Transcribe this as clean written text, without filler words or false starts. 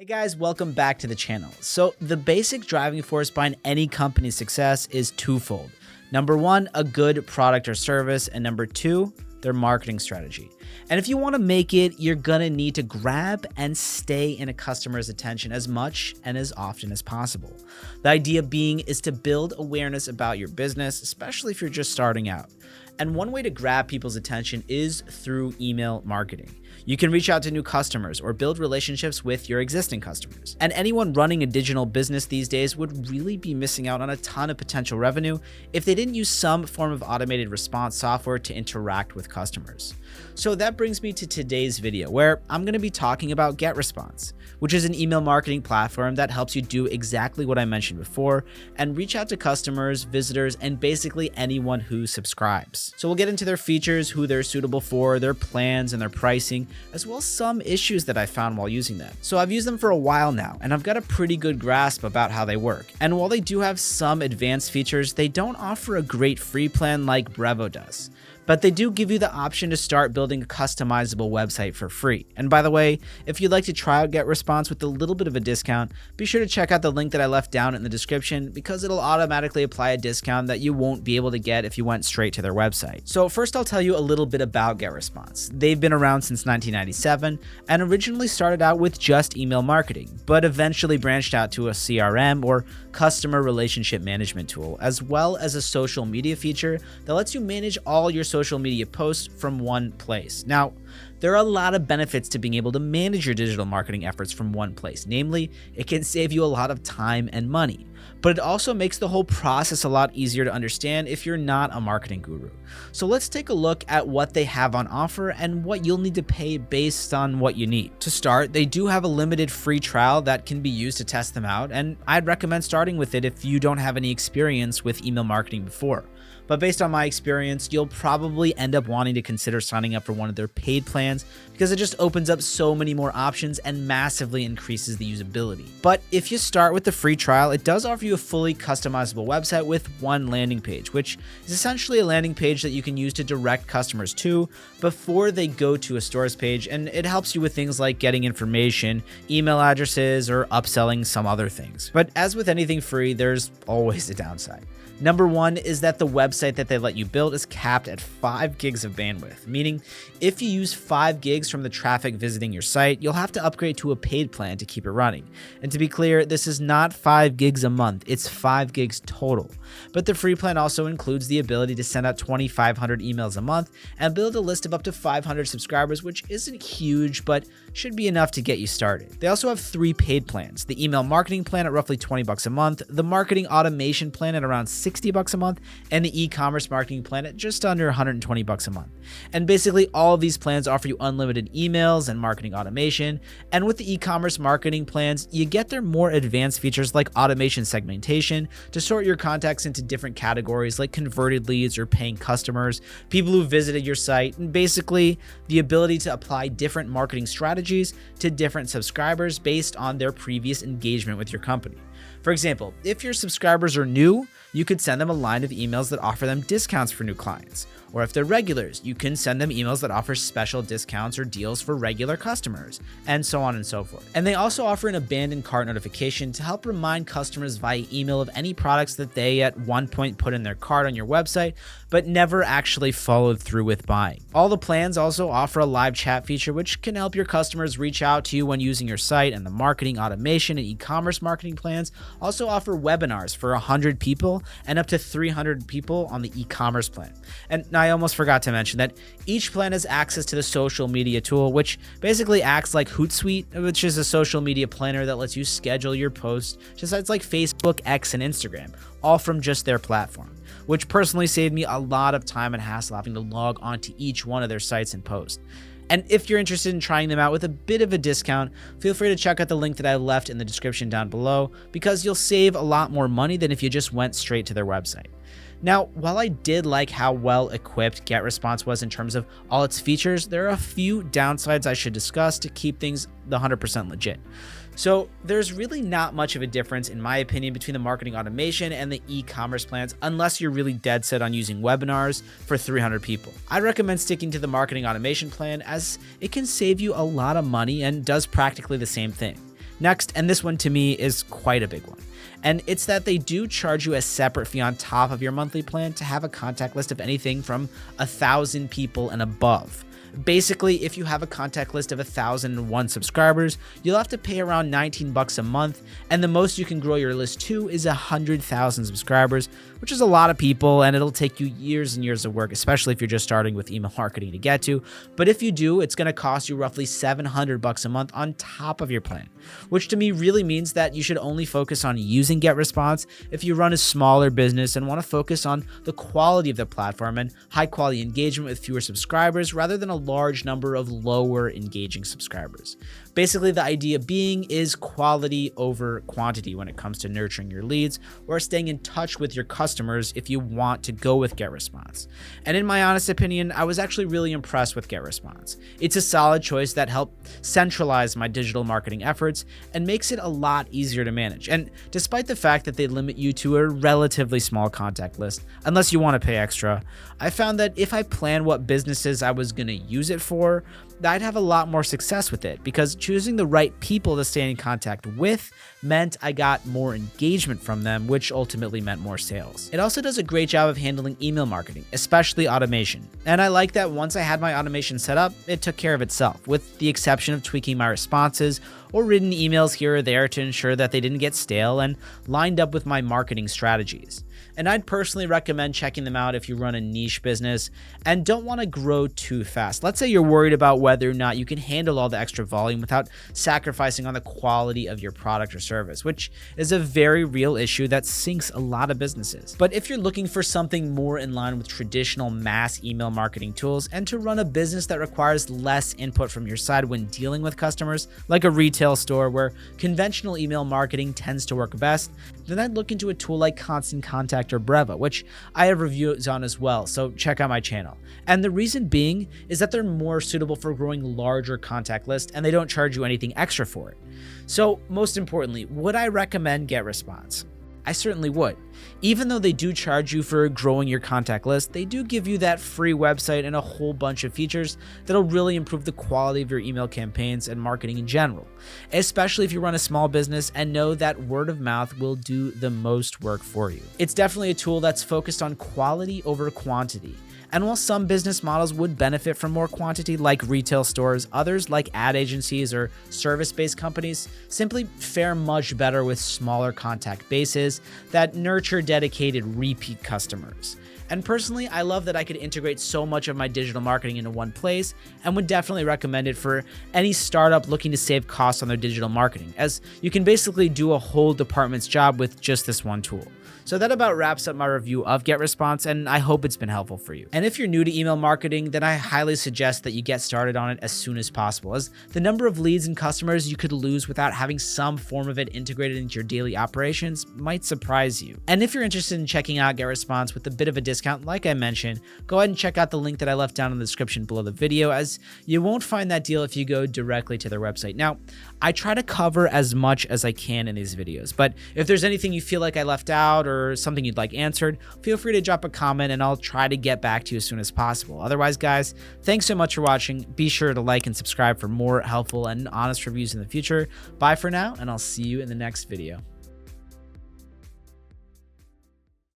Hey guys, welcome back to the channel. So the basic driving force behind any company's success is twofold. Number one, a good product or service, and number two, their marketing strategy. And if you want to make it, you're gonna need to grab and stay in a customer's attention as much and as often as possible. The idea being is to build awareness about your business, especially if you're just starting out. And one way to grab people's attention is through email marketing. You can reach out to new customers or build relationships with your existing customers. And anyone running a digital business these days would really be missing out on a ton of potential revenue if they didn't use some form of automated response software to interact with customers. So that brings me to today's video, where I'm going to be talking about GetResponse, which is an email marketing platform that helps you do exactly what I mentioned before and reach out to customers, visitors, and basically anyone who subscribes. So we'll get into their features, who they're suitable for, their plans, and their pricing, as well as some issues that I found while using them. So I've used them for a while now, and I've got a pretty good grasp about how they work. And while they do have some advanced features, they don't offer a great free plan like Brevo does. But they do give you the option to start building a customizable website for free. And by the way, if you'd like to try out GetResponse with a little bit of a discount, be sure to check out the link that I left down in the description, because it'll automatically apply a discount that you won't be able to get if you went straight to their website. So first I'll tell you a little bit about GetResponse. They've been around since 1997 and originally started out with just email marketing, but eventually branched out to a CRM or customer relationship management tool, as well as a social media feature that lets you manage all your social media posts from one place. Now, there are a lot of benefits to being able to manage your digital marketing efforts from one place. Namely, it can save you a lot of time and money, but it also makes the whole process a lot easier to understand if you're not a marketing guru. So let's take a look at what they have on offer and what you'll need to pay based on what you need. To start, they do have a limited free trial that can be used to test them out, and I'd recommend starting with it if you don't have any experience with email marketing before. But based on my experience, you'll probably end up wanting to consider signing up for one of their paid plans, because it just opens up so many more options and massively increases the usability. But if you start with the free trial, it does offer you a fully customizable website with one landing page, which is essentially a landing page that you can use to direct customers to before they go to a stores page, and it helps you with things like getting information, email addresses, or upselling some other things. But as with anything free, there's always a downside. Number one is that the website that they let you build is capped at 5 gigs of bandwidth, meaning if you use 5 gigs from the traffic visiting your site, you'll have to upgrade to a paid plan to keep it running. And to be clear, this is not 5 gigs a month, it's 5 gigs total. But the free plan also includes the ability to send out 2,500 emails a month and build a list of up to 500 subscribers, which isn't huge, but should be enough to get you started. They also have 3 paid plans: the email marketing plan at roughly $20 a month, the marketing automation plan at around $60 a month, and the e-commerce marketing plan at just under $120 a month. And basically all of these plans offer you unlimited emails and marketing automation. And with the e-commerce marketing plans, you get their more advanced features like automation segmentation to sort your contacts into different categories like converted leads or paying customers, people who visited your site, and basically the ability to apply different marketing strategies to different subscribers based on their previous engagement with your company. For example, if your subscribers are new, you could send them a line of emails that offer them discounts for new clients. Or if they're regulars, you can send them emails that offer special discounts or deals for regular customers, and so on and so forth. And they also offer an abandoned cart notification to help remind customers via email of any products that they at one point put in their cart on your website, but never actually followed through with buying. All the plans also offer a live chat feature, which can help your customers reach out to you when using your site, and the marketing automation and e-commerce marketing plans also offer webinars for 100 people and up to 300 people on the e-commerce plan. And I almost forgot to mention that each plan has access to the social media tool, which basically acts like Hootsuite, which is a social media planner that lets you schedule your posts to sites like Facebook, X, and Instagram, all from just their platform, which personally saved me a lot of time and hassle having to log onto each one of their sites and post. And if you're interested in trying them out with a bit of a discount, feel free to check out the link that I left in the description down below, because you'll save a lot more money than if you just went straight to their website. Now, while I did like how well equipped GetResponse was in terms of all its features, there are a few downsides I should discuss to keep things 100% legit. So there's really not much of a difference, in my opinion, between the marketing automation and the e-commerce plans, unless you're really dead set on using webinars for 300 people. I'd recommend sticking to the marketing automation plan, as it can save you a lot of money and does practically the same thing. Next, and this one to me is quite a big one, and it's that they do charge you a separate fee on top of your monthly plan to have a contact list of anything from 1,000 people and above. Basically, if you have a contact list of 1,001 subscribers, you'll have to pay around $19 a month, and the most you can grow your list to is 100,000 subscribers, which is a lot of people, and it'll take you years and years of work, especially if you're just starting with email marketing to get to. But if you do, it's going to cost you roughly $700 a month on top of your plan, which to me really means that you should only focus on using GetResponse if you run a smaller business and want to focus on the quality of the platform and high quality engagement with fewer subscribers rather than a large number of lower engaging subscribers. Basically, the idea being is quality over quantity when it comes to nurturing your leads or staying in touch with your customers if you want to go with GetResponse. And in my honest opinion, I was actually really impressed with GetResponse. It's a solid choice that helped centralize my digital marketing efforts and makes it a lot easier to manage. And despite the fact that they limit you to a relatively small contact list, unless you want to pay extra, I found that if I planned what businesses I was going to use it for, I'd have a lot more success with it, because choosing the right people to stay in contact with meant I got more engagement from them, which ultimately meant more sales. It also does a great job of handling email marketing, especially automation. And I like that once I had my automation set up, it took care of itself, with the exception of tweaking my responses or written emails here or there to ensure that they didn't get stale and lined up with my marketing strategies. And I'd personally recommend checking them out if you run a niche business and don't want to grow too fast. Let's say you're worried about whether or not you can handle all the extra volume without sacrificing on the quality of your product or service, which is a very real issue that sinks a lot of businesses. But if you're looking for something more in line with traditional mass email marketing tools and to run a business that requires less input from your side when dealing with customers, like a retail store where conventional email marketing tends to work best, then I'd look into a tool like Constant Contact or Breva, which I have reviews on as well, so check out my channel. And the reason being is that they're more suitable for growing larger contact lists and they don't charge you anything extra for it. So most importantly, would I recommend GetResponse? I certainly would. Even though they do charge you for growing your contact list, they do give you that free website and a whole bunch of features that'll really improve the quality of your email campaigns and marketing in general, especially if you run a small business and know that word of mouth will do the most work for you. It's definitely a tool that's focused on quality over quantity. And while some business models would benefit from more quantity, like retail stores, others, like ad agencies or service-based companies, simply fare much better with smaller contact bases that nurture dedicated repeat customers. And personally, I love that I could integrate so much of my digital marketing into one place, and would definitely recommend it for any startup looking to save costs on their digital marketing, as you can basically do a whole department's job with just this one tool. So that about wraps up my review of GetResponse, and I hope it's been helpful for you. And if you're new to email marketing, then I highly suggest that you get started on it as soon as possible, as the number of leads and customers you could lose without having some form of it integrated into your daily operations might surprise you. And if you're interested in checking out GetResponse with a bit of a discount, like I mentioned, go ahead and check out the link that I left down in the description below the video, as you won't find that deal if you go directly to their website. Now, I try to cover as much as I can in these videos, but if there's anything you feel like I left out or something you'd like answered, feel free to drop a comment and I'll try to get back to you as soon as possible. Otherwise, guys, thanks so much for watching. Be sure to like and subscribe for more helpful and honest reviews in the future. Bye for now, and I'll see you in the next video.